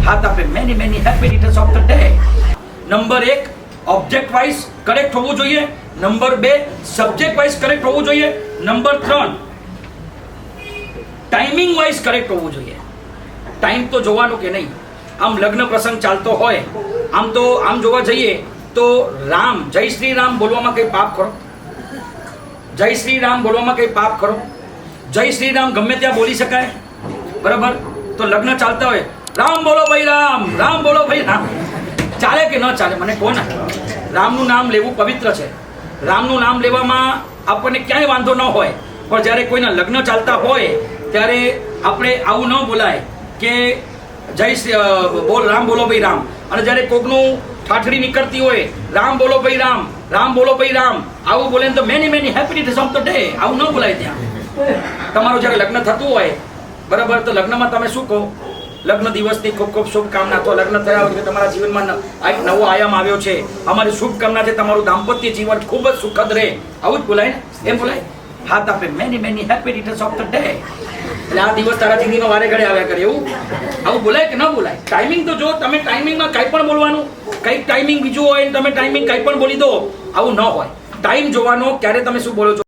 હાથ આપે many many happy returns of the day. Number 1 object wise correct હોવું જોઈએ. નંબર 2 સબ્જેક્ટ વાઇઝ કરેક્ટ હોવું જોઈએ. નંબર 3 ટાઈમિંગ વાઇઝ કરેક્ટ હોવું જોઈએ. ટાઈમ તો જોવાનું કે નહીં. આમ લગ્ન પ્રસંગ ચાલતો હોય, આમ તો આમ જોવા જઈએ તો રામ, જય શ્રી રામ બોલવામાં કઈ પાપ ખરો? જય શ્રી રામ બોલવામાં કઈ પાપ ખરો? જય શ્રી રામ ગમે ત્યાં બોલી શકાય, બરાબર? તો લગ્ન ચાલતા હોય, રામ બોલો ભાઈ રામ, રામ બોલો ભાઈ રામ, ચાલે કે ન ચાલે? મને કહો ને. રામનું નામ લેવું પવિત્ર છે. રામનું નામ લેવામાં આપણને ક્યાંય વાંધો ન હોય, પણ જ્યારે કોઈના લગ્ન ચાલતા હોય ત્યારે આપણે આવું ન બોલાય કે જય શ્રી બોલ રામ બોલો ભાઈ રામ. અને જ્યારે કોકનું ઠાઠડી નીકળતી હોય, રામ બોલો ભાઈ રામ, રામ બોલો ભાઈ રામ, આવું બોલે તો many many happy returns of the day, આવું ન બોલાય. ત્યાં તમારું જ્યારે લગ્ન થતું હોય, બરાબર, તો લગ્નમાં તમે શું કહો? લગ્ન દિવસની ખૂબ ખૂબ શુભકામના. તો લગ્ન થયા હોય કે તમારા જીવનમાં એક નવો આયામ આવ્યો છે, અમારી શુભકામના છે, તમારું દાંપત્ય જીવન ખૂબ જ સુખદ રહે, આવું જ બોલાય ને? એમ બોલાય. હાથ આપે many many happy returns of the day. એટલે આ દિવસ તારા જિંદગીમાં વારે ઘડે આવ્યા કરે, એવું આવું બોલાય કે ન બોલાય? ટાઈમિંગ તો જો. તમે ટાઈમિંગમાં કંઈ પણ બોલવાનું, કંઈક ટાઈમિંગ બીજું હોય, તમે ટાઈમિંગ કંઈ પણ બોલી દો, આવું ન હોય. ટાઈમ જોવાનો ક્યારે તમે શું બોલો છો.